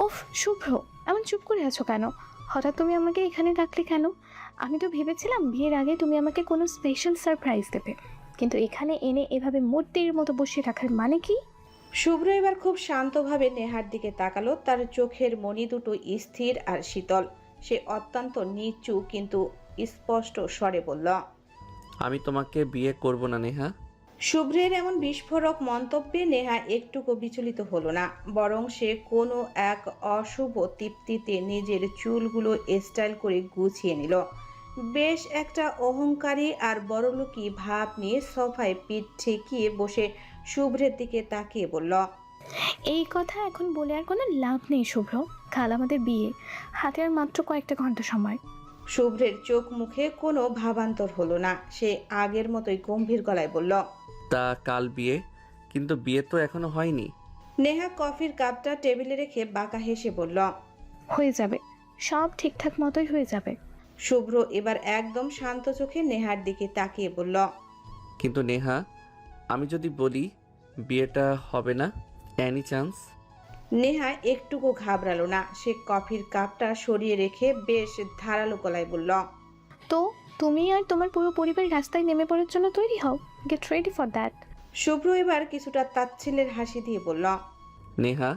ওফ শুভ্র, এমন চুপ করে আছো কেন? হঠাৎ তুমি আমাকে এখানে ডাকলে কেন? আমি তো ভেবেছিলাম বিয়ের আগে তুমি আমাকে কোনো স্পেশাল সারপ্রাইজ দেবে, কিন্তু এখানে এনে এভাবে মূর্তির মতো বসিয়ে রাখার মানে কি? শুভ্র এবার খুব শান্তভাবে নেহার দিকে তাকালো। তার চোখের মণি দুটো স্থির আর শীতল। সে অত্যন্ত নিচু কিন্তু স্পষ্ট স্বরে বলল, আমি তোমাকে বিয়ে করব না নেহা। শুভ্রের এমন বিস্ফোরক মন্তব্যে নেহা একটুকু বিচলিত হলো না, বরং সে কোনো এক অশুভ তৃপ্তিতে নিজের চুলগুলো স্টাইল করে গুছিয়ে নিল। বেশ একটা অহংকারী আর বড়লোকি ভাব নিয়ে সোফায় পিঠ ঠেকিয়ে বসে শুভ্রের দিকে তাকিয়ে বলল, এই কথা এখন বলে আর কোনো লাভ নেই শুভ্র। কাল আমাদের বিয়ে, হাতে আর মাত্র কয়েকটা ঘন্টা সময়। শুভ্রের চোখ মুখে কোনো ভাবান্তর হলো না। সে আগের মতোই গম্ভীর গলায় বলল, তা কাল বিয়ে, কিন্তু বিয়ে তো এখনো হয়নি। নেহা কফির কাপটা টেবিলে রেখে বাঁকা হেসে বলল, হয়ে যাবে, সব ঠিকঠাক মতোই হয়ে যাবে। শুভ্র এবার একদম শান্ত চোখে নেহার দিকে তাকিয়ে বলল, কিন্তু নেহা, আমি যদি বলি বিয়েটা হবে না, এনি চান্স? নেহা একটুকু ঘাবড়ালো না। সে কফির কাপটা সরিয়ে রেখে বেশ ধারালো গলায় বলল, তো তুমি আর তোমার পুরো পরিবার রাস্তায় নেমে পড়ার জন্য তৈরি হও। Get ready for that. Shubhra এবার কিছুটা তাচ্ছিল্যের হাসি দিয়ে বলল, নেহা,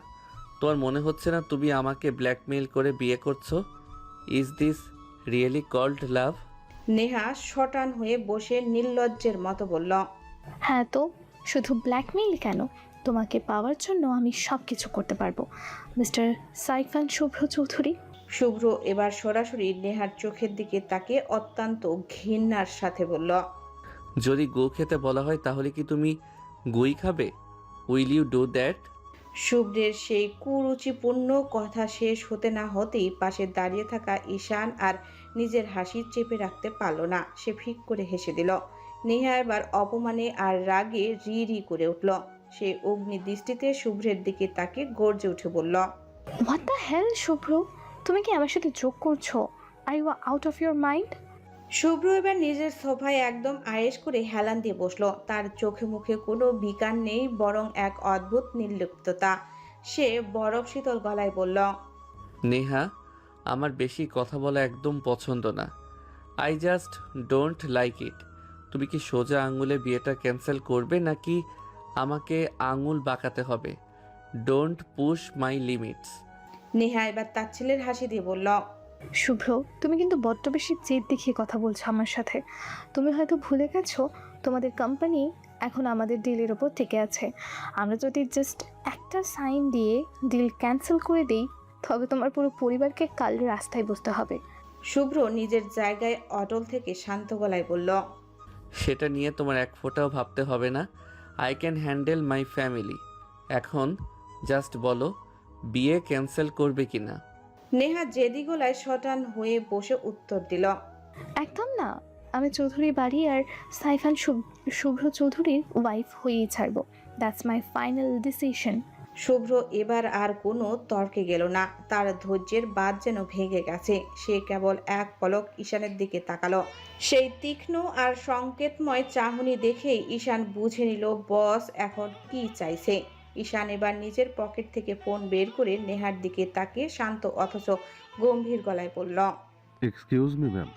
তোমার মনে হচ্ছে না তুমি আমাকে ব্ল্যাকমেইল করে বিয়ে করছো? ইজ দিস রিয়েলি কল্ড লাভ? নেহা শটান হয়ে বসে নির্লজ্জের মতো বলল, হ্যাঁ তো, শুধু ব্ল্যাকমেইল কেন, তোমাকে পাওয়ার জন্য আমি সব কিছু করতে পারবো মিস্টার সাইফান শুভ্র চৌধুরী। শুভ্র এবার সরাসরি নেহার চোখের দিকে তাকিয়ে অত্যন্ত ঘৃণার সাথে বলল, যদি গো খেতে বলা হয় তাহলে কি তুমি গুই খাবে? Will you do that? শুভ্রের সেই কুরুচিপূর্ণ কথা শেষ হতে না হতেই পাশে দাঁড়িয়ে থাকা ঈশান আর নিজের হাসি চেপে রাখতে পারল না। সে ফিক করে হেসে দিল। নেহা এবার অপমানে আর রাগে রি রি করে উঠল। সে অগ্নি দৃষ্টিতে শুভ্রের দিকে তাকে গর্জে উঠে বলল, হোয়াট দ্য হেল শুভ্র, তুমি কি আমার সাথে যোগ করছো? Are you out of your mind? Shubhro এবার নিজের সোফায় একদম আয়েশ করে হেলান দিয়ে বসলো। তার চোখে মুখে কোনো বিকার নেই, বরং এক অদ্ভুত নির্লিপ্ততা। সে বরফ শীতল গলায় বলল, নেহা, আমার বেশি কথা বলা একদম পছন্দ না। I just don't like it. তুমি কি সোজা আঙুলে বিয়েটা ক্যান্সেল করবে নাকি আমাকে আঙুল বাঁকাতে হবে? Don't push my limits. Neha এবার তার ছেলের হাসি দিয়ে বলল, শুভ্র, তুমি কিন্তু বড্ড বেশি জেদ দেখিয়ে কথা বলছো আমার সাথে। তুমি হয়তো ভুলে গেছো তোমাদের কোম্পানি এখন আমাদের ডিলের ওপর টিকে আছে। আমরা যদি জাস্ট একটা সাইন দিয়ে ডিল ক্যান্সেল করে দিই, তবে তোমার পুরো পরিবারকে কাল রাস্তায় বসতে হবে। শুভ্র নিজের জায়গায় অটল থেকে শান্ত গলায় বলল, সেটা নিয়ে তোমার এক ফোঁটাও ভাবতে হবে না। I can handle my family. এখন জাস্ট বলো বিয়ে ক্যান্সেল করবে কি না। নেহা জেদি গলায় শটান হয়ে বসে উত্তর দিল, একদম না, আমি চৌধুরী বাড়ি আর সাইফান শুভ্র চৌধুরীর ওয়াইফ হয়েই ছাড়বো। That's my final decision. Shubhro এবার আর কোনো তর্কে গেল না। তার ধৈর্যের বাঁধ যেন ভেঙে গেছে। সে কেবল এক পলক ঈশানের দিকে তাকালো। সেই তীক্ষ্ণ আর সংকেতময় চাহনি দেখেই ঈশান বুঝে নিল বস এখন কি চাইছে। ঈশান এবার নিজের পকেট থেকে ফোন বের করে নেহার দিকে তাকিয়ে শান্ত অথচ গম্ভীর গলায় বলল, এক্সকিউজ মি ম্যাম,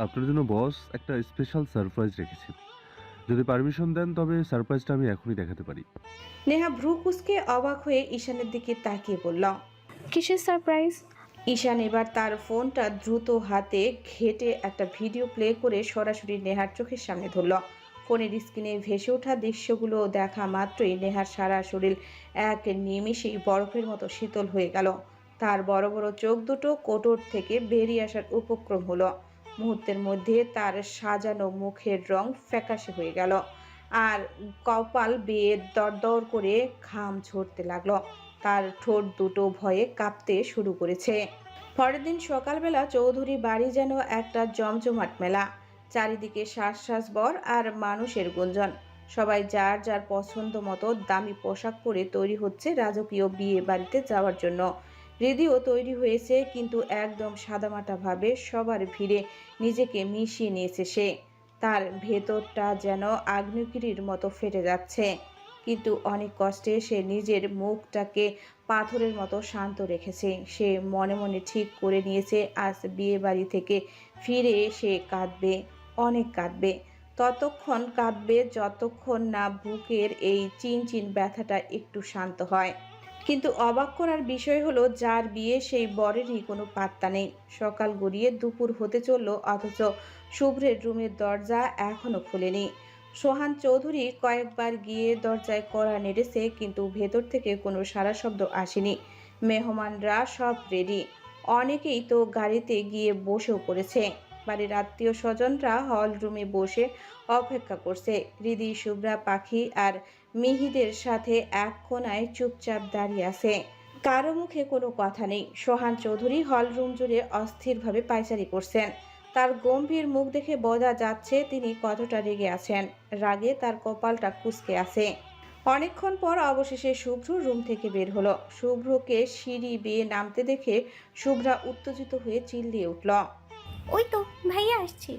আপনার জন্য বস একটা স্পেশাল সারপ্রাইজ রেখেছি। যদি পারমিশন দেন তবে সারপ্রাইজটা আমি এখনই দেখাতে পারি। নেহা ভ্রু কুঁচকে অবাক হয়ে ঈশানের দিকে তাকিয়ে বলল, কিসের সারপ্রাইজ? ঈশান এবার তার ফোনটা দ্রুত হাতে ঘেটে একটা ভিডিও প্লে করে সরাসরি নেহার চোখের সামনে ধরল। ফোনের স্ক্রিনে ভেসে ওঠা দৃশ্যগুলো দেখা মাত্রই নেহার সারা শরীর এক নিমিষেই বরফের মতো শীতল হয়ে গেল। তার বড় বড় চোখ দুটো কোটর থেকে বেরিয়ে আসার উপক্রম হলো। মুহূর্তের মধ্যে তার সাজানো মুখের রং ফ্যাকাশে হয়ে গেল আর কপাল বেয়ে দরদর করে ঘাম ঝরতে লাগলো। তার ঠোঁট দুটো ভয়ে কাঁপতে শুরু করেছে। পরের দিন সকালবেলা চৌধুরী বাড়ি যেন একটা জমজমাট মেলা। চারিদিকে শ্বাস বর আর মানুষের গুঞ্জন। সবাই যার যার পছন্দ মতো দামি পোশাক পরে তৈরি হচ্ছে রাজকীয় বিয়ে বাড়িতে যাওয়ার জন্য। রিদিও তৈরি হয়েছে, কিন্তু একদম সাদামাটাভাবে সবার ভিড়ে নিজেকে মিশিয়ে নিয়েছে সে। তার ভেতরটা যেন আগ্নেয়গিরির মতো ফেটে যাচ্ছে। কিন্তু অনেক কষ্টে সে নিজের মুখটাকে পাথরের মতো শান্ত রেখেছে। সে মনে মনে ঠিক করে নিয়েছে আজ বিয়ে বাড়ি থেকে ফিরে সে কাঁদবে, অনেক কাঁদবে। ততক্ষণ কাঁদবে যতক্ষণ না বুকের এই চিনচিন ব্যথাটা একটু শান্ত হয়। কিন্তু অবাক করার বিষয় হলো, যার বিয়ে সেই বরেরই কোনো পাত্তা নেই। সকাল গড়িয়ে দুপুর হতে চলল, অথচ শুভ্রের রুমের দরজা এখনো খোলেনি। সোহান চৌধুরী কয়েকবার গিয়ে দরজায় কড়া নেড়েছে, কিন্তু ভেতর থেকে কোনো সাড়া শব্দ আসেনি। মেহমানরা সব রেডি, অনেকেই তো গাড়িতে গিয়ে বসেও পড়েছে। বাড়ির আত্মীয় স্বজনরা হল রুমে বসে অপেক্ষা করছে। হৃদি, শুভ্রা, পাখি আর মিহিদের সাথে এক কোণায় চুপচাপ দাঁড়িয়ে আছে। কারো মুখে কোনো কথা নেই। সোহান চৌধুরী হল রুম জুড়ে অস্থিরভাবে পায়চারি করছেন। তার গম্ভীর মুখ দেখে বোঝা যাচ্ছে তিনি কতটা রেগে আছেন। রাগে তার কপালটা কুঁচকে আছে। অনেকক্ষণ পর অবশেষে শুভ্র রুম থেকে বের হলো। শুভ্রকে সিঁড়ি বেয়ে নামতে দেখে শুভ্রা উত্তেজিত হয়ে চিল্লিয়ে উঠল। ওই তো ভাইয়া আসছে।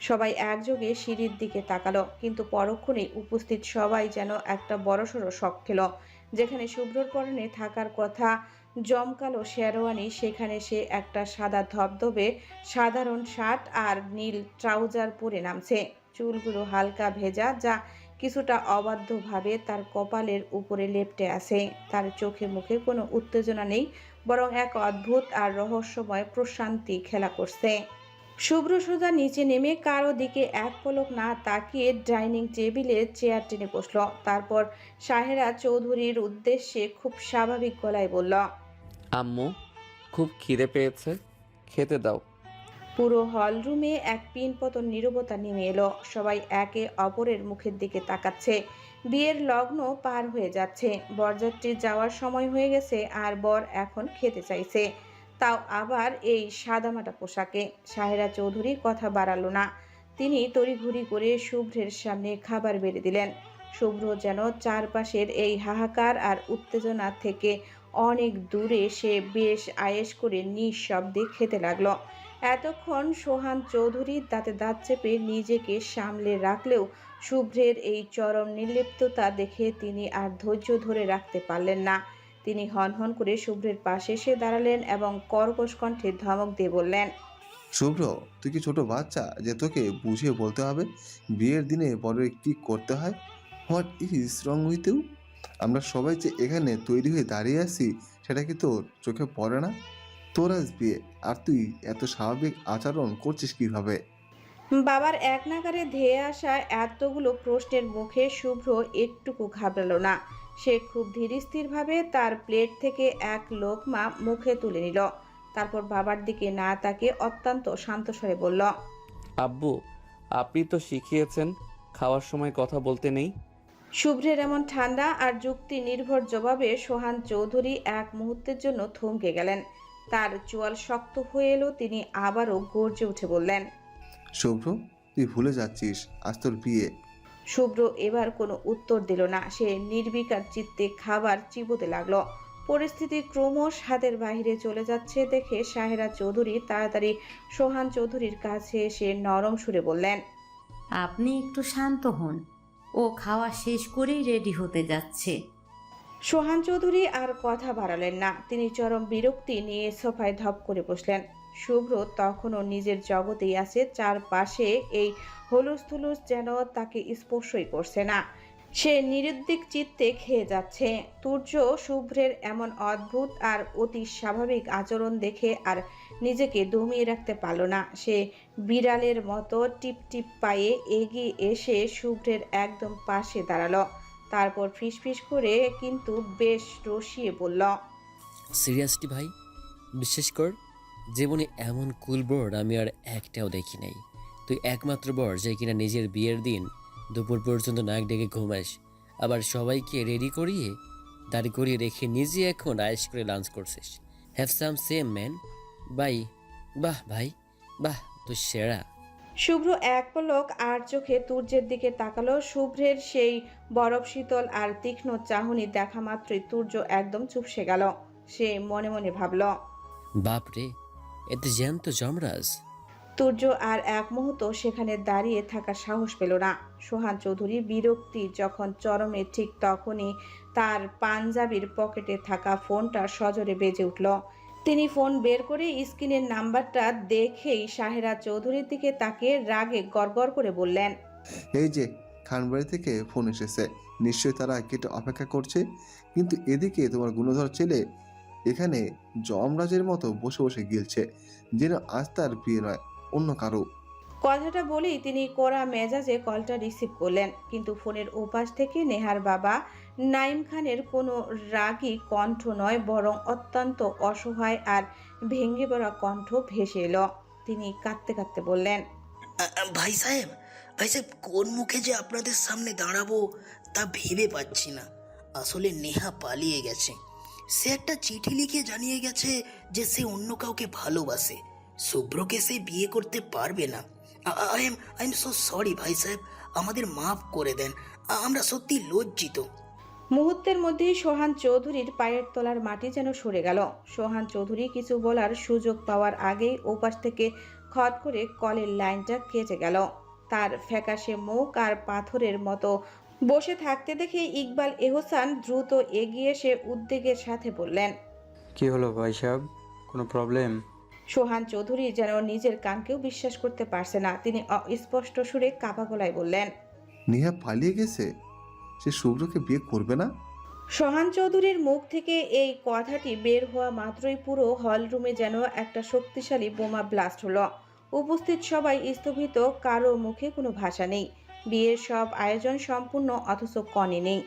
সবাই একযোগে সিঁড়ির দিকে তাকালো, কিন্তু পরক্ষণেই উপস্থিত সবাই যেন একটা বড়সড় শক খেল। যেখানে শুভ্রর পরনে থাকার কথা জমকালো শেরওয়ানি, সেখানে সে একটা সাদা ধবধবে সাধারণ শার্ট আর নীল ট্রাউজার পরে নামছে। চুলগুলো হালকা ভেজা, যা কিছুটা অবাধ্যভাবে তার কপালের উপরে লেপ্টে আছে। তার চোখে মুখে কোনো উত্তেজনা নেই, বরং এক অদ্ভুত আর রহস্যময় প্রশান্তি খেলা করছে। শুভ্র সোজা নিচে নেমে কারো দিকে এক পলক না তাকিয়ে ডাইনিং টেবিলে চেয়ার টেনে বসল। তারপর সাহেরা চৌধুরীর উদ্দেশ্যে খুব স্বাভাবিক গলায় বলল, আম্মু, খুব খিদে পেয়েছে, খেতে দাও। পুরো হল রুমে এক পিনপতন নীরবতা নেমে এলো। সবাই একে অপরের মুখের দিকে তাকাচ্ছে। বিয়ের লগ্ন পার হয়ে যাচ্ছে, বরযাত্রীর যাওয়ার সময় হয়ে গেছে, আর বর এখন খেতে চাইছে, তাও আবার এই সাদামাটা পোশাকে। সাহেরা চৌধুরী কথা বাড়ালো না। তিনি তড়িঘড়ি করে শুভ্রের সামনে খাবার বেড়ে দিলেন। শুভ্র যেন চারপাশের এই হাহাকার আর উত্তেজনা থেকে অনেক দূরে, সে বেশ আয়েশ করে নিঃশব্দে খেতে লাগলো। এতক্ষণ সোহান চৌধুরী দাঁতে দাঁত চেপে নিজেকে সামলে রাখলেও শুভ্রের এই চরম নির্লিপ্ততা দেখে তিনি আর ধৈর্য ধরে রাখতে পারলেন না। তিনি হনহন করে শুভ্রের পাশে এসে দাঁড়ালেন এবং কর্কশ কণ্ঠে ধমক দিয়ে বললেন, শুভ্র, তুই কি ছোট বাচ্চা যে তোকে বুঝিয়ে বলতে হবে বিয়ের দিনে বরের কি করতে হয়? What is wrong with you? আমরা সবাই যে এখানে তৈরি হয়ে দাঁড়িয়ে আছি, সেটা কি তোর চোখে পড়ে না? তোর আজ বিয়ে, আর তুই এত স্বাভাবিক আচরণ করছিস কিভাবে? বাবার এক নাগারে ধেয়ে আসা এতগুলো প্রশ্নের মুখে শুভ্র একটুকু ঘাবড়ালো না। সে খুব ধীরস্থিরভাবে তার প্লেট থেকে এক লোকমা মুখে তুলে নিল। তারপর বাবার দিকে না তাকিয়ে অত্যন্ত শান্ত স্বরে বলল, আব্বু, আপনি তো শিখিয়েছেন খাওয়ার সময় কথা বলতে নেই। শুভ্রের এমন ঠান্ডা আর যুক্তি নির্ভর জবাবে সোহান চৌধুরী এক মুহূর্তের জন্য থমকে গেলেন। তার চোয়াল শক্ত হয়ে এলো। তিনি আবারও গর্জে উঠে বললেন, শুভ্র, তুই ভুলে যাচ্ছিস আজ তোর বিয়ে। শুভ্র এবার কোনো উত্তর দিল না। সে নির্বিকার চিত্তে খাবার চিবোতে লাগলো। পরিস্থিতি ক্রমশ হাতের বাইরে চলে যাচ্ছে দেখে সাহেরা চৌধুরী তাড়াতাড়ি সোহান চৌধুরীর কাছে এসে নরম সুরে বললেন, আপনি একটু শান্ত হন, ও খাওয়া শেষ করেই রেডি হতে যাচ্ছে। সোহান চৌধুরী আর কথা বাড়ালেন না। তিনি চরম বিরক্তি নিয়ে সোফায় ধপ করে বসলেন। শুভ্র তখনও নিজের জগতেই আছে। চারপাশে এই হলুস থুলুস যেন তাকে স্পর্শই করছে না। সে নিরুদ্দিক চিত্তে খেয়ে যাচ্ছে। তুর্য শুভ্রের এমন অদ্ভুত আর অতি স্বাভাবিক আচরণ দেখে আর নিজেকে দমিয়ে রাখতে পারল না। সে বিড়ালের মতো টিপ টিপ পায়ে এগিয়ে এসে শুভ্রের একদম পাশে দাঁড়ালো। তারপর ফিসফিস করে কিন্তু বেশ রসিয়ে বলল, সিরিয়াসলি ভাই, বিশ্বাস কর, জীবনে এমন কুল বর আমি আর একটাও দেখি নাই। তুই একমাত্র বর যে কিনা নিজের বিয়ের দিন দুপুর পর্যন্ত নাক ডেকে ঘুমাস, আবার সবাইকে রেডি করিয়ে দাঁড়ি করিয়ে রেখে নিজে এখন আয়েশ করে লাঞ্চ করছিস। Have some shame man. Bye, বাহ ভাই, বাহ, তুই সেরা। শুভ্র এক পলক আর চোখে তুর্যের দিকে তাকালো। শুভ্রের সেই বরফ শীতল আর তীক্ষ্ণ চাহনি দেখা মাত্রই তুর্য একদম চুপসে গেল। সে মনে মনে ভাবল, বাপ রে, এতে জ্যান্ত যমরাজ। তুর্য আর এক মুহূর্ত সেখানে দাঁড়িয়ে থাকার সাহস পেল না। সোহান চৌধুরী বিরক্তি যখন চরমে, ঠিক তখনই তার পাঞ্জাবির পকেটে থাকা ফোনটা সজোরে বেজে উঠল। তিনি ফোন বের করে স্ক্রিনের নাম্বারটা দেখেই সাহেরা চৌধুরীর দিকে তাকিয়ে রাগে গড়গড় করে বললেন, এই যে খানবাড়ি থেকে ফোন এসেছে, নিশ্চয়ই তারা কেটে অপেক্ষা করছে। কিন্তু এদিকে তোমার গুণধর ছেলে এখানে যমরাজের মতো বসে বসে গিলছে, যেন আজ তার বিয়ে নয়, অন্য কারো। কথাটা বলেই তিনি কড়া মেজাজে কলটা রিসিভ করলেন। কিন্তু ফোনের ওপাশ থেকে নেহার বাবা নাইম খানের কোনো রাগী কণ্ঠ নয়, বরং অত্যন্ত অসহায় আর ভেঙে পড়া কণ্ঠ ভেসে এলো। তিনি কাঁদতে কাঁদতে বললেন, ভাই সাহেব, কোন মুখে যে আপনাদের সামনে দাঁড়াবো তা ভেবে পাচ্ছি না। আসলে নেহা পালিয়ে গেছে। সে একটা চিঠি লিখে জানিয়ে গেছে যে সে অন্য কাউকে ভালোবাসে। শুভ্রকে সে বিয়ে করতে পারবে না। আই এম সো সরি ভাই সাহেব, আমাদের মাফ করে দেন, আমরা সত্যি লজ্জিত। মুহূর্তের মধ্যেই সোহান চৌধুরীর পায়ের তলার মাটি যেন সরে গেল। সোহান চৌধুরী কিছু বলার সুযোগ পাওয়ার আগেই ওপাশ থেকে খট করে কলের লাইনটা কেটে গেল। তার ফ্যাকাশে মুখ আর পাথরের মতো বসে থাকতে দেখে ইকবাল এহসান দ্রুত এগিয়ে এসে উদ্বেগের সাথে বললেন, কি হলো ভাই সাহেব, কোনো প্রবলেম? সোহান চৌধুরী যেন নিজের কানকেও বিশ্বাস করতে পারছে না। তিনি অস্পষ্ট সুরে কাঁপা গলায় বললেন, নেহা পালিয়ে গেছে? সে শুভ্রকে বিয়ে করবে না? সোহান চৌধুরীর মুখ থেকে এই কথাটি বের হওয়া মাত্রই পুরো হলরুমে যেন একটা শক্তিশালী বোমা ব্লাস্ট হলো। উপস্থিত সবাই স্থবিত, কারো মুখে কোনো ভাষা নেই। বিয়ের সব আয়োজন সম্পূর্ণ, অথচ কনে নেই।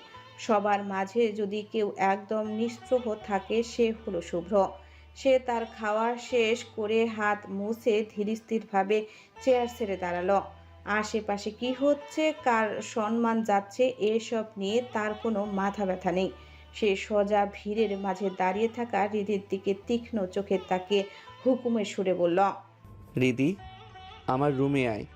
সবার মাঝে যদি কেউ একদম নিস্পৃহ থাকে সে হলো শুভ্র। সে তার খাওয়া শেষ করে হাত মুছে ধীরস্থিরভাবে চেয়ার ছেড়ে দাঁড়ালো। আশেপাশে কি হচ্ছে, কার সম্মান যাচ্ছে, এসব নিয়ে তার কোনো মাথা ব্যথা নেই। সে সোজা ভিড়ের মাঝে দাঁড়িয়ে থাকা হৃদির দিকে তীক্ষ্ণ চোখে তাকিয়ে হুকুমের সুরে বলল, রিদি, আমার রুমে আয়।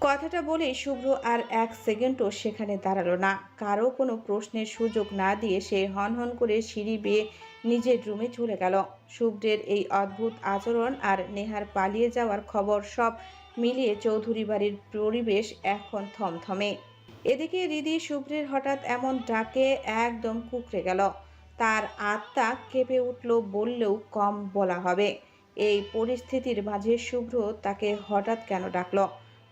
কথাটা বলেই শুভ্র আর এক সেকেন্ডও সেখানে দাঁড়ালো না। কারো কোনো প্রশ্নের সুযোগ না দিয়ে সে হনহন করে সিঁড়ি বেয়ে নিজের রুমে চলে গেল। শুভ্রের এই অদ্ভুত আচরণ আর নেহার পালিয়ে যাওয়ার খবর সব মিলিয়ে চৌধুরী বাড়ির পরিবেশ এখন থমথমে। এদিকে হৃদি শুভ্রের হঠাৎ এমন ডাকে একদম কুঁকড়ে গেল। তার আত্মা কেঁপে উঠল বললেও কম বলা হবে। এই পরিস্থিতির মাঝে শুভ্র তাকে হঠাৎ কেন ডাকলো?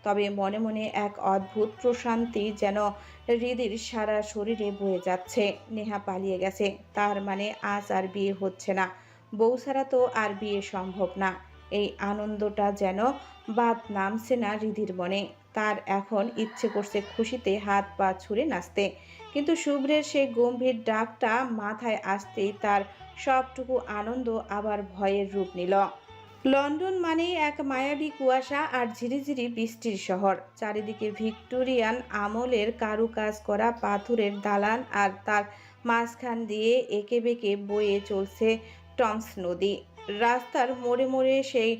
তবে মনে মনে এক অদ্ভুত প্রশান্তি যেন হৃদির সারা শরীরে বয়ে যাচ্ছে। নেহা পালিয়ে গেছে, তার মানে আজ আর বিয়ে হচ্ছে না। বউ ছাড়া তো আর বিয়ে সম্ভব না। এই আনন্দটা যেন বাদ নামছে না হৃদির মনে। তার এখন ইচ্ছে করছে খুশিতে হাত পা ছুঁড়ে নাচতে। কিন্তু শুভ্রের সেই গম্ভীর ডাকটা মাথায় আসতেই তার সবটুকু আনন্দ আবার ভয়ের রূপ নিল। লন্ডন মানেই এক মায়াবী কুয়াশা আর ঝিরিঝিরি বৃষ্টির শহর। চারিদিকে ভিক্টোরিয়ান আমলের কারুকাজ করা পাথরের দালান, আর তার মাঝখান দিয়ে এঁকে বেঁকে বয়ে চলছে টমস নদী। রাস্তার মোড়ে মোড়ে সেই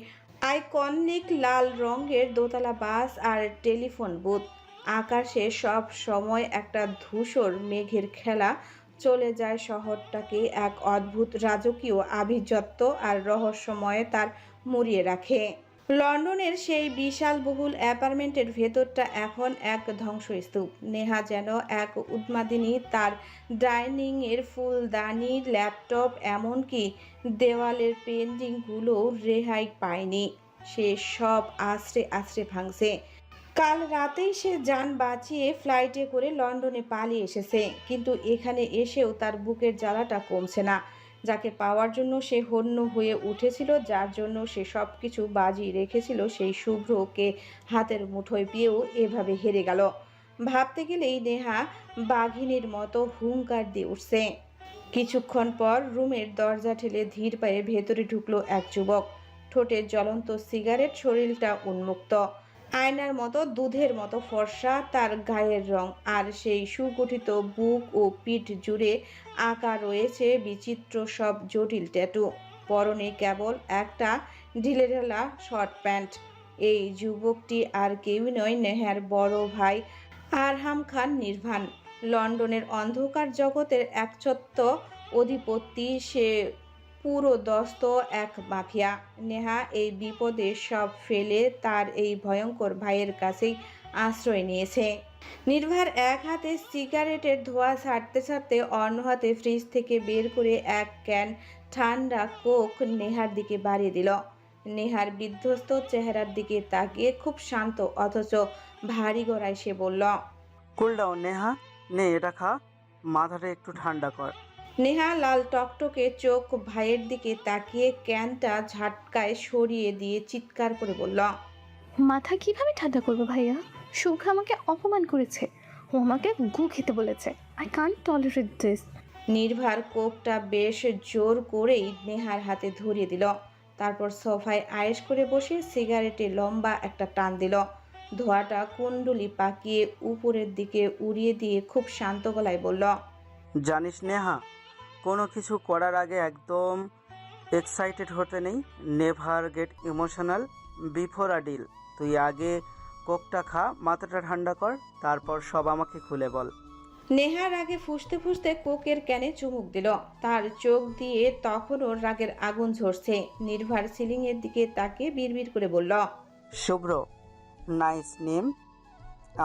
আইকনিক লাল রঙের দোতলা বাস আর টেলিফোন বুথ। আকাশে সব সময় একটা ধূসর মেঘের খেলা চলে যায় শহরটাকে এক অদ্ভুত রাজকীয় আভিজাত্য আর রহস্যময়ে তার মুড়িয়ে রাখে। লন্ডনের সেই বিশালবহুল অ্যাপার্টমেন্টের ভেতরটা এখন এক ধ্বংসস্তূপ। নেহা যেন এক উন্মাদিনী, তার ডাইনিংয়ের ফুলদানি, ল্যাপটপ, এমনকি দেওয়ালের পেন্টিংগুলো রেহাই পায়নি। সে সব আছড়ে আছড়ে ভাঙছে। কাল রাতেই সে যান বাঁচিয়ে ফ্লাইটে করে লন্ডনে পালিয়ে এসেছে, কিন্তু এখানে এসেও তার বুকের জ্বালাটা কমছে না। যাকে পাওয়ার জন্য সে হন্য হয়ে উঠেছিল, যার জন্য সে সব কিছু বাজি রেখেছিল, সেই শুভ্রকে হাতের মুঠোয় পেয়েও এভাবে হেরে গেল। ভাবতে গেলেই নেহা বাঘিনীর মতো হুঙ্কার দিয়ে উঠছে। কিছুক্ষণ পর রুমের দরজা ঠেলে ধীর পায়ে ভেতরে ঢুকলো এক যুবক। ঠোঁটে জ্বলন্ত সিগারেট, শরীরটা উন্মুক্ত, আয়নার মতো দুধের মতো ফর্সা তার গায়ের রং, আর সেই সুগঠিত বুক ও পিঠ জুড়ে আঁকা রয়েছে বিচিত্র সব জটিল ট্যাটু। পরনে কেবল একটা ঢিলেঢালা শর্ট প্যান্ট। এই যুবকটি আর কেউই নয়, নেহার বড় ভাই আরহাম খান নির্ভান। লন্ডনের অন্ধকার জগতের একচ্ছত্র অধিপতি সে। পুরো দস্ত এক মাফিয়া। নেহা এই বিপদে সব ফেলে তার এই ভয়ঙ্কর ভাইয়ের কাছেই আশ্রয় নিয়েছে। নির্ভার এক হাতে সিগারেটের ধোঁয়া ছাড়তে ছাড়তে অন্য হাতে ফ্রিজ থেকে বের করে এক ক্যান ঠান্ডা কোক নেহার দিকে বাড়িয়ে দিল। নেহার বিধ্বস্ত চেহারার দিকে তাকিয়ে খুব শান্ত অথচ ভারী গলায় সে বলল, কুল ডাউন নেহা, নে এটা খা, মাথাটা একটু ঠান্ডা কর। নেহা লাল টকটকে চোখ ভাইয়ের দিকে তাকিয়ে ক্যানটা ঝাটকায় সরিয়ে দিয়ে চিৎকার করে বলল, মাথা কিভাবে ঠান্ডা করবো ভাইয়া? সুখ আমাকে অপমান করেছে, ও আমাকে গু খেতে বলেছে। I can't tolerate this. নির্ভার কোকটা বেশ জোর করেই নেহার হাতে ধরিয়ে দিল। তারপর সোফায় আয়েশ করে বসে সিগারেটে লম্বা একটা টান দিল। ধোঁয়াটা কুণ্ডলি পাকিয়ে উপরের দিকে উড়িয়ে দিয়ে খুব শান্ত গলায় বলল, জানিস নেহা, কোনো কিছু করার আগে একদম এক্সাইটেড হতে নেই। Never get emotional before a deal. তুই আগে কোকটা খা, মাথাটা ঠান্ডা কর, তারপর সব আমাকে খুলে বল। নেহার আগে ফুঁসতে ফুঁসতে কোকের ক্যানে চুমুক দিল। তার চোখ দিয়ে তখনও রাগের আগুন ঝরছে। নির্ভার সিলিংয়ের দিকে তাকিয়ে বিড়বিড় করে বলল, শুভ্র, নাইস নেম।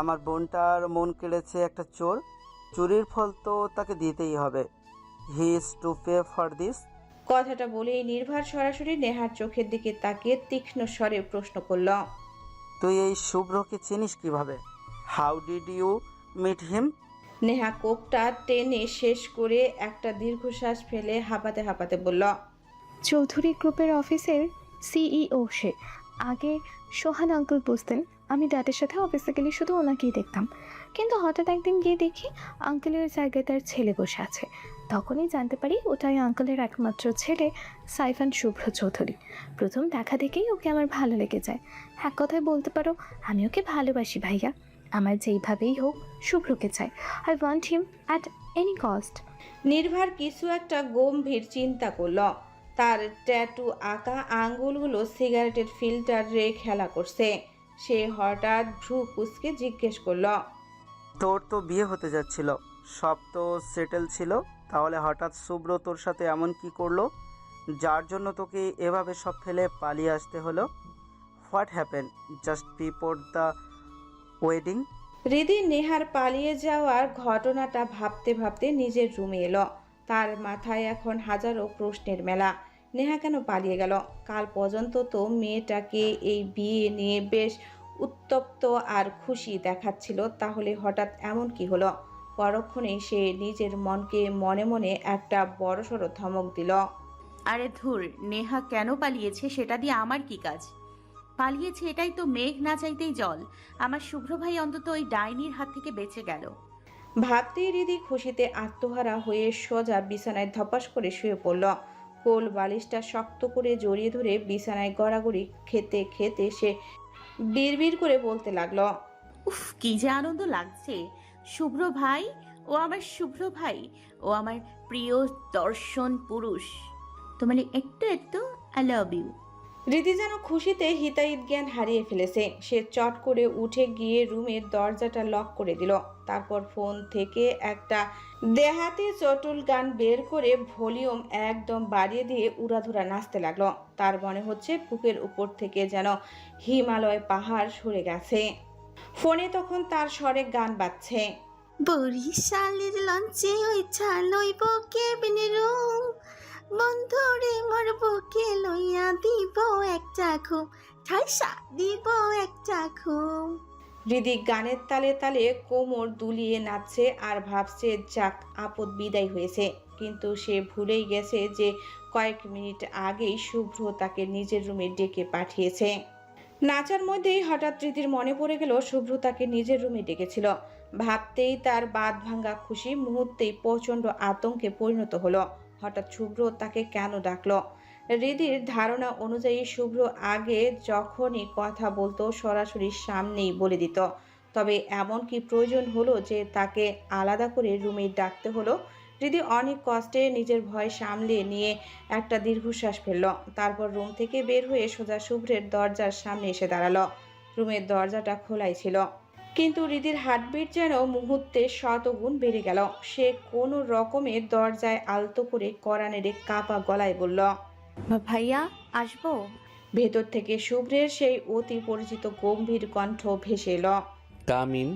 আমার বোনটার মন কেড়েছে একটা চোর, চুরির ফল তো তাকে দিতেই হবে। He is to pay for this. কথাটা বলেই নির্ভার সরাসরি নেহার চোখের দিকে তাকিয়ে তীক্ষ্ণ স্বরে প্রশ্ন করল, তুই এই শুভ্রকে চিনিস কিভাবে? How did you meet him? Neha কোকটা টেনে শেষ করে একটা দীর্ঘশ্বাস ফেলে হাঁপাতে হাঁপাতে বলল, চৌধুরী গ্রুপের অফিসের সিইও সে। আগে সোহান আঙ্কেল বুঝতেন, আমি ড্যাডের সাথে অফিসে গেলে শুধু ওনাকেই দেখতাম। কিন্তু হঠাৎ একদিন গিয়ে দেখি আঙ্কেলের জায়গায় তার ছেলে বসে আছে। তখনই জানতে পারি ওটাই আঙ্কেলের একমাত্র ছেলে সাইফান শুভ্র চৌধুরী। প্রথম দেখা দেখেই ওকে আমার ভালো লেগে যায়। এক কথায় বলতে পারো আমি ওকে ভালোবাসি ভাইয়া। আমার যেইভাবেই হোক শুভ্রকে চাই। I want him at any cost. নির্ভার কিছু একটা গম্ভীর চিন্তা করল। তার ট্যাটু আঁকা আঙ্গুলগুলো সিগারেটের ফিল্টারে খেলা করছে। সে হঠাৎ ভ্রু কুঁচকে জিজ্ঞেস করল, তোর তো বিয়ে হতে যাচ্ছিল, সব তো সেটেল ছিল, তাহলে হঠাৎ শুভ্র তোর সাথে এমন কি করলো যার জন্য তোকে এভাবে সব ফেলে পালিয়ে আসতে হলো? What happen just before the wedding? Hridi নেহার পালিয়ে যাওয়ার ঘটনাটা ভাবতে ভাবতে নিজের রুমে এলো। তার মাথায় এখন হাজারো প্রশ্নের মেলা। নেহা কেন পালিয়ে গেল? কাল পর্যন্ত তো মেয়েটাকে এই বিয়ে নিয়ে বেশ উত্তপ্ত আর খুশি দেখাচ্ছিল, তাহলে হঠাৎ এমন কি হলো? পরক্ষণেই সে নিজের মনকে মনে মনে একটা বড়সড় ধমক দিল। আরে ধুর, নেহা কেন পালিয়েছে সেটা দিয়ে আমার কি কাজ? পালিয়েছে এটাই তো মেঘ না চাইতেই জল। আমার শুভ্র ভাই অন্তত ওই ডাইনির হাত থেকে বেঁচে গেল। ভাবতেই হৃদি খুশিতে আত্মহারা হয়ে সোজা বিছানায় ধপাস করে শুয়ে পড়ল। কোল বালিশটা শক্ত করে জড়িয়ে ধরে বিছানায় গড়াগড়ি খেতে খেতে সে বিড়বিড় করে বলতে লাগলো, উফ, কি যে আনন্দ লাগছে। শুভ্র ভাই, ও আমার শুভ্র ভাই, ও আমার প্রিয় দর্শন পুরুষ। তোমার একটু একটু আই লাভ ইউ। হৃদি যেন খুশিতে হিতাহিত জ্ঞান হারিয়ে ফেলেছে। সে চট করে উঠে গিয়ে রুমের দরজাটা লক করে দিল। তারপর ফোন থেকে একটা দেহাতি চটুল গান বের করে ভলিউম একদম বাড়িয়ে দিয়ে উড়াধুরা নাচতে লাগলো। তার মনে হচ্ছে বুকের উপর থেকে যেন হিমালয় পাহাড় সরে গেছে। ফোনে তখন তার স্বরে গান বাজছে, বরিশালের লঞ্চে ওই ছালইব কেবিনের বন্ধুরে মোর বুকে লইয়া দিব একটা ঘুম, ঠাইসা দিব একটা ঘুম। হৃদি গানের তালে তালে কোমর দুলিয়ে নাচছে আর ভাবছে যাক আপদ বিদায় হয়েছে। কিন্তু সে ভুলেই গেছে যে কয়েক মিনিট আগেই শুভ্র তাকে নিজের রুমে ডেকে পাঠিয়েছে। নাচার মধ্যেই হঠাৎ হৃদির মনে পড়ে গেল শুভ্র তাকে নিজের রুমে ডেকেছিল। ভাবতেই তার বাঁধ ভাঙ্গা খুশি মুহূর্তেই প্রচণ্ড আতঙ্কে পরিণত হলো। হঠাৎ শুভ্র তাকে কেন ডাকলো? হৃদির ধারণা অনুযায়ী শুভ্র আগে যখনই কথা বলতো সরাসরি সামনেই বলে দিত। তবে এমন কি প্রয়োজন হলো যে তাকে আলাদা করে রুমে ডাকতে হলো? হৃদি অনেক কষ্টে নিজের ভয় সামলে নিয়ে একটা দীর্ঘশ্বাস ফেলল। তারপর রুম থেকে বের হয়ে সোজা শুভ্রের দরজার সামনে এসে দাঁড়ালো। রুমের দরজাটা খোলাই ছিল। কিন্তু হৃদির হার্টবিট যেন মুহূর্তে শতগুণ বেড়ে গেল। সে কোনো রকমে দরজায় আলতো করে কড়া নেড়ে কাঁপা গলায় বলল, ভাইয়া আসবো? ভেতর থেকে শুভ্রের সেই অতি পরিচিত গম্ভীর কণ্ঠ ভেসে এলো। Come in.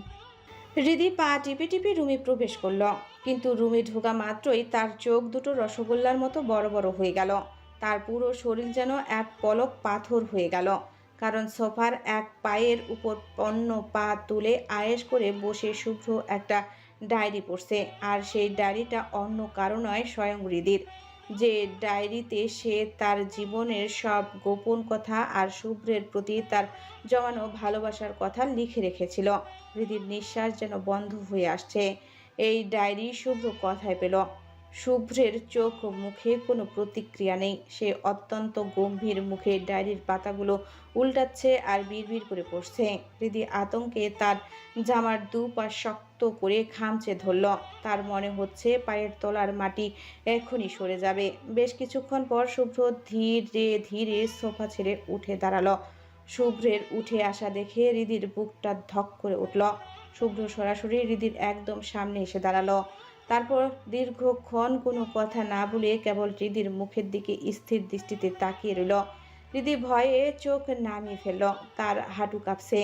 হৃদি পা টিপে টিপে রুমে প্রবেশ করল, কিন্তু রুমে ঢোকা মাত্রই তার চোখ দুটো রসগোল্লার মতো বড় বড় হয়ে গেল। তার পুরো শরীর যেন এক পলক পাথর হয়ে গেল, কারণ সোফার এক পায়ের উপর অন্য পা তুলে আয়েশ করে বসে শুভ্র একটা ডায়েরি পড়ছে। আর সেই ডায়েরিটা অন্য কারো নয়, স্বয়ং হৃদির। যে ডায়েরিতে সে তার জীবনের সব গোপন কথা আর শুভ্রের প্রতি তার জমানো ভালোবাসার কথা লিখে রেখেছিল। হৃদির নিঃশ্বাস যেন বন্ধ হয়ে আসছে। এই ডায়েরি শুভ্র কথায় পেল। শুভ্রের চোখ মুখে কোনো প্রতিক্রিয়া নেই। সে অত্যন্ত গম্ভীর মুখে ডায়েরির পাতাগুলো উল্টাচ্ছে আর বিড়বিড় করে পড়ছে। হৃদি আতঙ্কে তার জামার দুপা শক্ত করে খামচে ধরল। তার মনে হচ্ছে পায়ের তলার মাটি এক্ষুনি সরে যাবে। বেশ কিছুক্ষণ পর শুভ্র ধীরে ধীরে সোফা ছেড়ে উঠে দাঁড়ালো। শুভ্রের উঠে আসা দেখে হৃদির বুকটা ধক করে উঠল। শুভ্র সরাসরি হৃদির একদম সামনে এসে দাঁড়ালো। তারপর দীর্ঘক্ষণ কোনো কথা না বলে কেবল হৃদির মুখের দিকে স্থির দৃষ্টিতে তাকিয়ে রইল। হৃদি ভয়ে চোখ নামিয়ে ফেলল, তার হাঁটু কাঁপছে।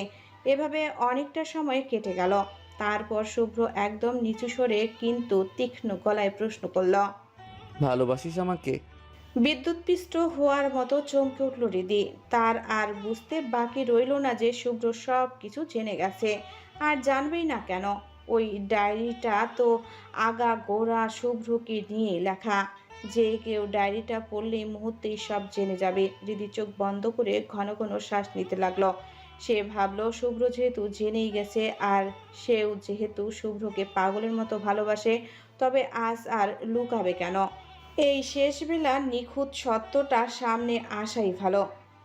এভাবে অনেকটা সময় কেটে গেল। তারপর শুভ্র একদম নিচু স্বরে কিন্তু তীক্ষ্ণ গলায় প্রশ্ন করল, ভালোবাসিস আমাকে? বিদ্যুৎপৃষ্ট হওয়ার মতো চমকে উঠল হৃদি। তার আর বুঝতে বাকি রইল না যে শুভ্র সব কিছু জেনে গেছে। আর জানবেই না কেন? ওই ডায়েরিটা তো আগা গোড়া শুভ্রকে নিয়ে লেখা। যে কেউ ডায়েরিটা পড়লেই মুহূর্তেই সব জেনে যাবে। হৃদি চোখ বন্ধ করে ঘন ঘন শ্বাস নিতে লাগলো। সে ভাবলো শুভ্র যেহেতু জেনেই গেছে আর সেও যেহেতু শুভ্রকে পাগলের মতো ভালোবাসে, তবে আজ আর লুকাবে কেন? এই শেষবেলা নিখুঁত সত্যটা সামনে আসাই ভালো।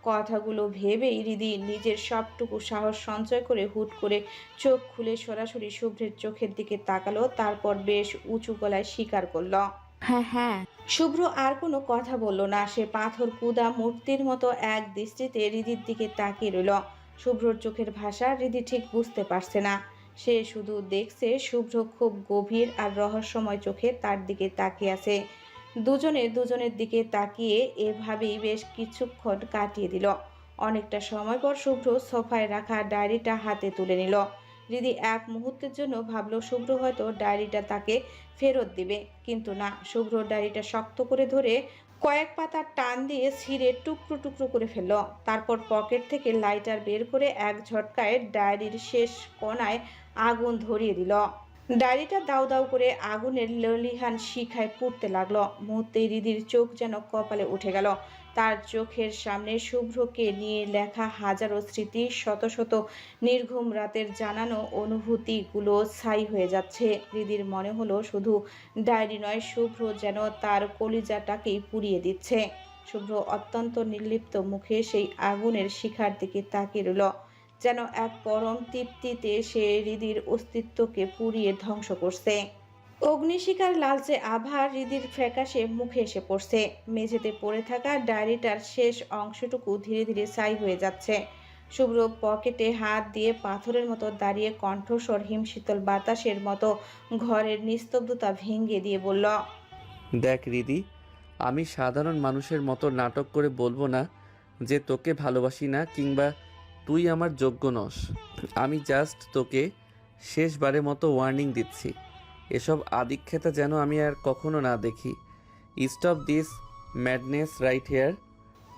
কথাগুলো ভেবেই হৃদি নিজের সবটুকু সাহস সঞ্চয় করে হুট করে চোখ খুলে সরাসরি শুভ্রের চোখের দিকে তাকালো। তারপর বেশ উঁচু গলায় স্বীকার করল, হ্যাঁ। শুভ্র আর কোনো কথা বলল না। সে পাথর কুঁদা মূর্তির মতো এক দৃষ্টিতে হৃদির দিকে তাকিয়ে রইল। শুভ্রর চোখের ভাষা হৃদি ঠিক বুঝতে পারছে না। সে শুধু দেখছে শুভ্র খুব গভীর আর রহস্যময় চোখে তার দিকে তাকিয়ে আছে। দুজনের দিকে তাকিয়ে এভাবেই বেশ কিছুক্ষণ কাটিয়ে দিল। অনেকটা সময় পর শুভ্র সোফায় রাখা ডায়েরিটা হাতে তুলে নিল। হৃদি এক মুহূর্তের জন্য ভাবলো শুভ্র হয়তো ডায়েরিটা তাকে ফেরত দিবে, কিন্তু না। শুভ্র ডায়েরিটা শক্ত করে ধরে কয়েক পাতা টান দিয়ে ছিঁড়ে টুকরো টুকরো করে ফেলল। তারপর পকেট থেকে লাইটার বের করে এক ঝটকায় ডায়েরির শেষ কোণায় আগুন ধরিয়ে দিল। ডায়েরিটা দাউ দাউ করে আগুনের ললিহান শিখায় পুড়তে লাগলো। মুহূর্তে হৃদির চোখ যেন কপালে উঠে গেল। তার চোখের সামনে শুভ্রকে নিয়ে লেখা হাজারো স্মৃতি, শত শত নির্ঘুম রাতের জানানো অনুভূতিগুলো ছাই হয়ে যাচ্ছে। হৃদির মনে হলো শুধু ডায়েরি নয়, শুভ্র যেন তার কলিজাটাকেই পুড়িয়ে দিচ্ছে। শুভ্র অত্যন্ত নির্লিপ্ত মুখে সেই আগুনের শিখার দিকে তাকিয়ে রইল, যেন এক পরম তৃপ্তিতে সে হৃদির অস্তিত্বকে পুড়িয়ে ধ্বংস করছে। অগ্নিশিখার লালচে আভা হৃদির ফ্যাকাশে মুখে এসে পড়ছে। মেঝেতে পড়ে থাকা ডায়েরিটার শেষ অংশটুকু ধীরে ধীরে ছাই হয়ে যাচ্ছে। শুভ্র পকেটে হাত দিয়ে পাথরের মতো দাঁড়িয়ে কণ্ঠস্বর হিমশীতল বাতাসের মতো ঘরের নিস্তব্ধতা ভেঙে দিয়ে বলল, দেখ হৃদি, আমি সাধারণ মানুষের মতো নাটক করে বলবো না যে তোকে ভালোবাসি না কিংবা তুই আমার যোগ্য নস। আমি জাস্ট তোকে শেষবারের মতো ওয়ার্নিং দিচ্ছি, এসব আদিক্ষেতা যেন আমি আর কখনো না দেখি। Stop this madness right here.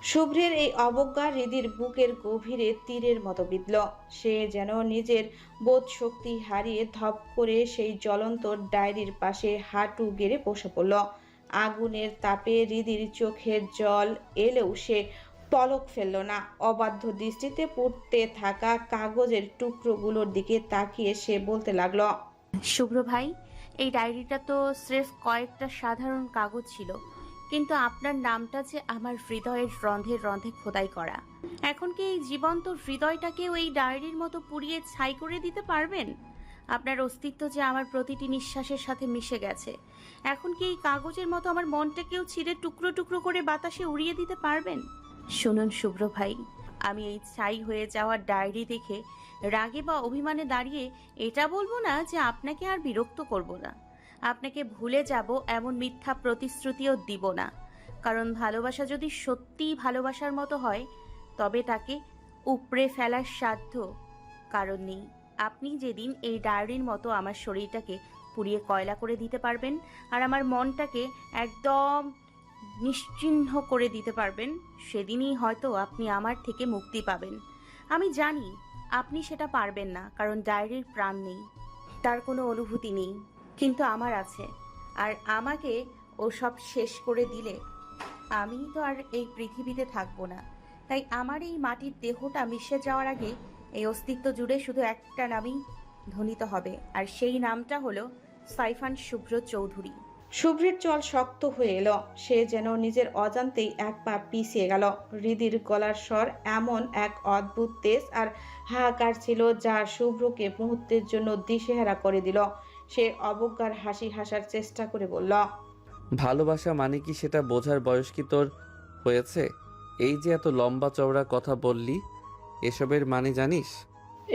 শুভ্রের এই অবজ্ঞা হৃদির বুকের গভীরে তীরের মতো বিঁধল। সে যেন নিজের বোধ শক্তি হারিয়ে ধপ করে সেই জ্বলন্ত ডায়েরির পাশে হাঁটু গেড়ে বসে পড়ল। আগুনের তাপে হৃদির চোখের জল এলেও সে পলক ফেলল না। অবাধ্য দৃষ্টিতে পুড়তে থাকা কাগজের টুকরোগুলোর দিকে তাকিয়ে সে বলতে লাগলো, শুভ্র ভাই, এই ডায়েরিটা তো স্রেফ কয়েকটা সাধারণ কাগজ ছিল, কিন্তু আপনার নামটা যে আমার হৃদয়ের রন্ধে রন্ধে খোদাই করা। এখন কি এই জীবন্ত হৃদয়টাকেও এই ডায়েরির মতো পুড়িয়ে ছাই করে দিতে পারবেন? আপনার অস্তিত্ব যে আমার প্রতিটি নিঃশ্বাসের সাথে মিশে গেছে, এখন কি এই কাগজের মতো আমার মনটাকেও ছিঁড়ে টুকরো টুকরো করে বাতাসে উড়িয়ে দিতে পারবেন? শুনুন শুভ্র ভাই, আমি এই ছাই হয়ে যাওয়া ডায়েরি দেখে রাগে বা অভিমানে দাঁড়িয়ে এটা বলবো না যে আপনাকে আর বিরক্ত করব না, আপনাকে ভুলে যাব এমন মিথ্যা প্রতিশ্রুতিও দিব না। কারণ ভালোবাসা যদি সত্যিই ভালোবাসার মতো হয় তবে তাকে উপড়ে ফেলার সাধ্য কারণ নেই। আপনি যেদিন এই ডায়েরির মতো আমার শরীরটাকে পুড়িয়ে কয়লা করে দিতে পারবেন আর আমার মনটাকে একদম নিশ্চিহ্ন করে দিতে পারবেন, সেদিনই হয়তো আপনি আমার থেকে মুক্তি পাবেন। আমি জানি আপনি সেটা পারবেন না, কারণ ডায়েরির প্রাণ নেই, তার কোনো অনুভূতি নেই, কিন্তু আমার আছে। আর আমাকে ওসব শেষ করে দিলে আমি তো আর এই পৃথিবীতে থাকবো না। তাই আমার এই মাটির দেহটা মিশে যাওয়ার আগে এই অস্তিত্ব জুড়ে শুধু একটা নামই ধ্বনিত হবে, আর সেই নামটা হলো সাইফান শুভ্র চৌধুরী। শুভ্রের চল শক্ত হয়ে এলো, সে যেন নিজের অজান্তেই এক পা পিছিয়ে গেল। হৃদির গলার স্বর এমন এক অদ্ভুত তেজ আর হাহাকার ছিল যা শুভ্রকে মুহূর্তের জন্য দিশেহারা করে দিল। সে অবজ্ঞার হাসি হাসার চেষ্টা করে বলল, ভালোবাসা মানে কি সেটা বোঝার বয়স কি তোর হয়েছে? এই যে এত লম্বা চওড়া কথা বললি, এসবের মানে জানিস?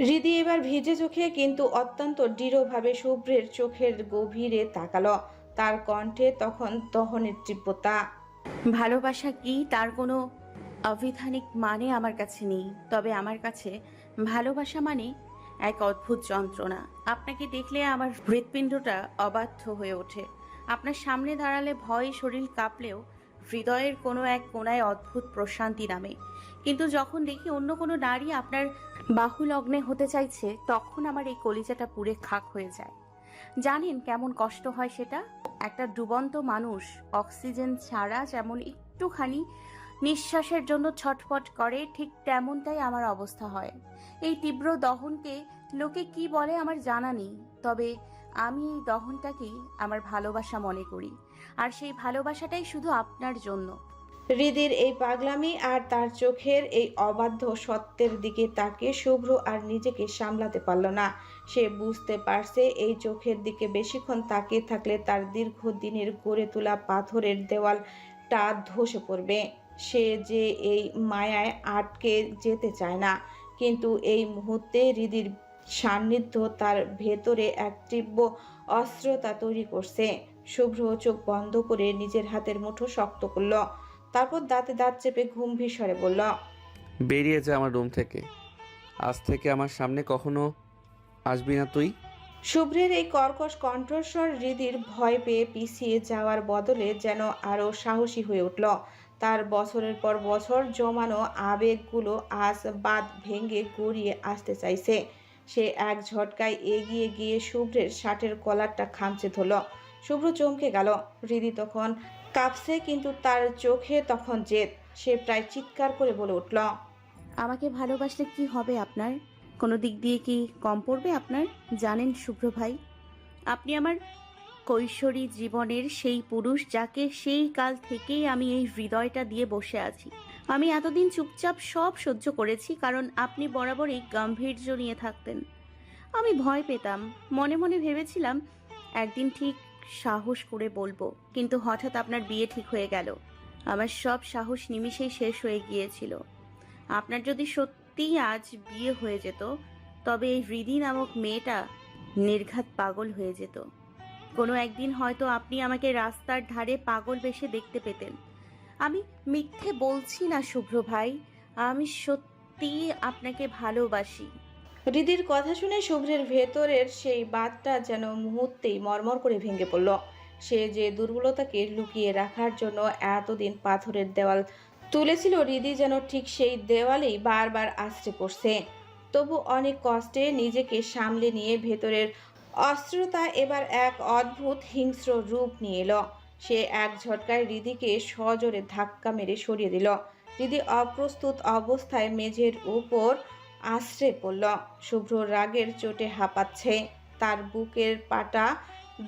হৃদি এবার ভিজে চোখে কিন্তু অত্যন্ত দৃঢ়ভাবে শুভ্রের চোখের গভীরে তাকালো। তার কণ্ঠে তখন দহনের তীব্রতা। ভালোবাসা কি তার কোনো অবিধানিক মানে আমার কাছে নেই, তবে আমার কাছে ভালোবাসা মানে এক অদ্ভুত যন্ত্রণা। আপনাকে দেখলে আমার হৃৎপিণ্ডটা অবাধ্য হয়ে ওঠে। আপনার সামনে দাঁড়ালে ভয়ে শরীর কাঁপলেও হৃদয়ের কোনো এক কোণায় অদ্ভুত প্রশান্তি নামে। কিন্তু যখন দেখি অন্য কোনো নারী আপনার বাহু লগ্নে হতে চাইছে, তখন আমার এই কলিজাটা পুড়ে খাক হয়ে যায়। জানেন কেমন কষ্ট হয় সেটা? একটা ডুবন্ত মানুষ অক্সিজেন ছাড়া যেমন একটুখানি নিঃশ্বাসের জন্য ছটফট করে, ঠিক তেমনটাই আমার অবস্থা হয়। এই তীব্র দহনকে লোকে কি বলে আমার জানা নেই, তবে আমি এই দহনটাকেই আমার ভালোবাসা মনে করি, আর সেই ভালোবাসাটাই শুধু আপনার জন্য। হৃদির এই পাগলামি আর তার চোখের এই অবাধ্য সত্যের দিকে তাকিয়ে শুভ্র আর নিজেকে সামলাতে পারল না। সে বুঝতে পারছে এই চোখের দিকে বেশিক্ষণ তাকিয়ে থাকলে তার দীর্ঘদিনের গড়ে তোলা পাথরের দেওয়ালটা ধসে পড়বে। সে যে এই মায়ায় আটকে যেতে চায় না, কিন্তু এই মুহূর্তে হৃদির সান্নিধ্য তার ভেতরে এক তীব্র অস্থিরতা তৈরি করছে। শুভ্র চোখ বন্ধ করে নিজের হাতের মুঠো শক্ত করল, তারপর দাঁতে দাঁত চেপে গম্ভীর স্বরে বলল, বেরিয়ে যা আমার রুম থেকে। আজ থেকে আমার সামনে কখনো আসবি না তুই। শুভ্রের এই কর্কশ কণ্ঠস্বর হৃদির ভয় পেয়ে পিছিয়ে যাওয়ার বদলে যেন আরো সাহসী হয়ে উঠল। তার বছরের পর বছর জমানো আবেগগুলো আজ বাঁধ ভেঙে গড়িয়ে আসতে চাইছে। সে এক ঝটকায় এগিয়ে গিয়ে শুভ্রের শার্টের কলারটা খামচে ধরল। শুভ্র চমকে গেল। হৃদি তখন কাঁপছে, কিন্তু তার চোখে তখন জেদ। সে প্রায় চিৎকার করে বলে উঠল, আমাকে ভালোবাসলে কি হবে আপনার? কোনো দিক দিয়ে কি কম পড়বে আপনার? জানেন শুভ্র ভাই, আপনি আমার কৈশোরী জীবনের সেই পুরুষ যাকে সেই কাল থেকেই আমি এই হৃদয়টা দিয়ে বসে আছি। আমি এতদিন চুপচাপ সব সহ্য করেছি, কারণ আপনি বরাবরই গাম্ভীর্য নিয়ে থাকতেন। আমি ভয় পেতাম, মনে মনে ভেবেছিলাম একদিন ঠিক সাহস করে বলবো, কিন্তু হঠাৎ আপনার বিয়ে ঠিক হয়ে গেল। আমার সব সাহস নিমিষেই শেষ হয়ে গিয়েছিল। আপনার যদি সত্যিই আজ বিয়ে হয়ে যেত, তবে এই হৃদি নামক মেয়েটা নির্ঘাত পাগল হয়ে যেত। কোনো একদিন হয়তো আপনি আমাকে রাস্তার ধারে পাগল বেশে দেখতে পেতেন। আমি মিথ্যে বলছি না শুভ্র ভাই, আমি সত্যিই আপনাকে ভালোবাসি। হৃদির কথা শুনে শুভ্রের ভেতরের সেই বাতটা যেন মুহূর্তেই মরমর করে ভেঙে পড়ল। সে যে দুর্বলতাকে লুকিয়ে রাখার জন্য এতদিন পাথরের দেওয়াল তুলেছিল, হৃদি যেন ঠিক সেই দেওয়ালেই বারবার আছড়ে পড়ছে। তবু অনেক কষ্টে নিজেকে সামলে নিয়ে ভেতরের অস্থিরতা এবার এক অদ্ভুত হিংস্র রূপ নিয়ে এলো। সে এক ঝটকায় হৃদিকে সজোরে ধাক্কা মেরে সরিয়ে দিল। হৃদি অপ্রস্তুত অবস্থায় মেঝের উপর আছড়ে পড়ল। শুভ্র রাগের চোটে হাঁপাচ্ছে, তার বুকের পাটা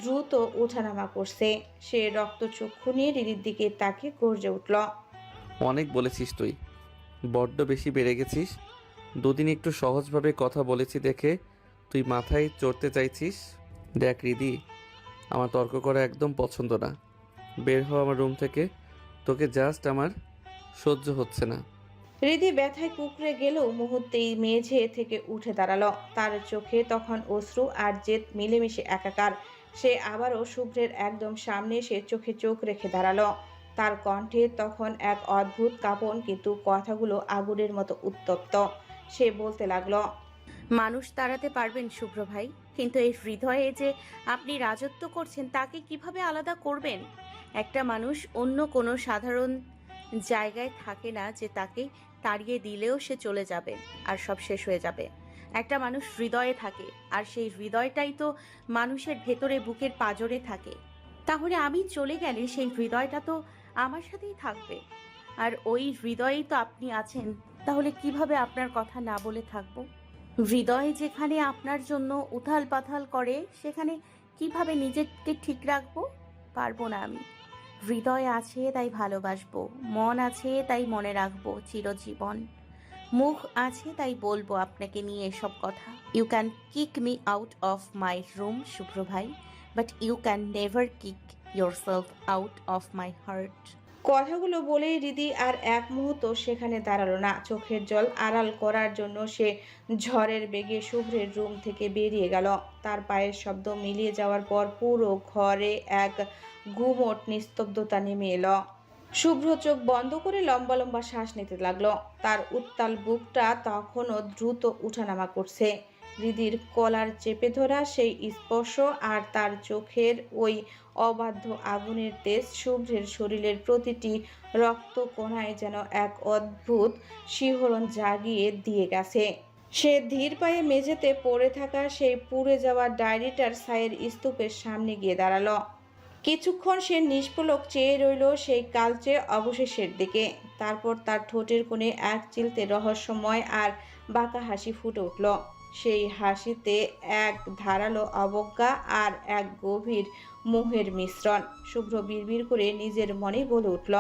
দ্রুত ওঠানামা করছে। সে রক্তচক্ষু নিয়ে হৃদির দিকে তাকিয়ে গর্জে উঠল, অনেক বলেছিস তুই, বড্ড বেশি বেড়ে গেছিস। দুদিন একটু সহজভাবে কথা বলেছি দেখে তুই মাথায় চড়তে চাইছিস। দেখ হৃদি, আমার তর্ক করা একদম পছন্দ না। বের হ আমার রুম থেকে, তোকে জাস্ট আমার সহ্য হচ্ছে না। হৃদি ব্যথায় কুকড়ে গেলেও মুহূর্তেই মেঝে থেকে উঠে দাঁড়ালো। তার চোখে তখন অশ্রু আর জেদ মিলেমিশে একাকার। সে আবারও শুভ্রের একদম সামনে এসে চোখে চোখ রেখে দাঁড়ালো। তার কণ্ঠে তখন এক অদ্ভুত কাঁপন, কিন্তু কথাগুলো আগুনের মতো উত্তপ্ত। সে বলতে লাগলো, মানুষ তাড়াতে পারবেন শুভ্র ভাই, কিন্তু এই হৃদয়ে যে আপনি রাজত্ব করছেন তাকে কিভাবে আলাদা করবেন? একটা মানুষ অন্য কোনো সাধারণ জায়গায় থাকে না যে তাকে তাড়িয়ে দিলেও সে চলে যাবে আর সব শেষ হয়ে যাবে। একটা মানুষ হৃদয়ে থাকে, আর সেই হৃদয়টাই তো মানুষের ভেতরে বুকের পাঁজরে থাকে। তাহলে আমি চলে গেলে সেই হৃদয়টা তো আমার সাথেই থাকবে, আর ওই হৃদয়েই তো আপনি আছেন। তাহলে কিভাবে আপনার কথা না বলে থাকবো? হৃদয় যেখানে আপনার জন্য উথাল পাথাল করে, সেখানে কিভাবে নিজেকে ঠিক রাখবো? পারবো না আমি। হৃদয় আছে তাই ভালোবাসবো, মন আছে তাই মনে রাখবো চিরজীবন, মুখ আছে তাই বলবো আপনাকে নিয়ে এসব কথা। You can kick me out of my room Shubhro ভাই, but you can never kick yourself out of my heart. কথাগুলো বলেই হৃদি আর এক মুহূর্ত সেখানে দাঁড়ালো না। চোখের জল আড়াল করার জন্য সে ঝড়ের বেগে শুভ্রের রুম থেকে বেরিয়ে গেল। তার পায়ের শব্দ মিলিয়ে যাওয়ার পর পুরো ঘরে এক গুমোট নিস্তব্ধতা নেমে এলো। শুভ্র চোখ বন্ধ করে লম্বা লম্বা শ্বাস নিতে লাগলো। তার উত্তাল বুকটা তখনও দ্রুত উঠানামা করছে। হৃদির কলার চেপে ধরা সেই স্পর্শ আর তার চোখের ওই অবাধ্য আগুনের তেজ শুভ্রের শরীরের প্রতিটি রক্তকণায় যেন এক অদ্ভুত শিহরণ জাগিয়ে দিয়ে গেছে। সে ধীর পায়ে মেঝেতে পড়ে থাকা সেই পুড়ে যাওয়া ডায়েরিটার ছায়ের স্তূপের সামনে গিয়ে দাঁড়ালো। কিছুক্ষণ সে নিষ্পলক চেয়ে রইল সেই কালচে অবশেষের দিকে। তারপর তার ঠোঁটের কোণে এক চিলতে রহস্যময় আর বাঁকা হাসি ফুটে উঠল। সেই হাসিতে এক ধারালো অবজ্ঞা আর এক গভীর মোহের মিশ্রণ। শুভ্র বিড়বিড় করে নিজের মনে বলে উঠল,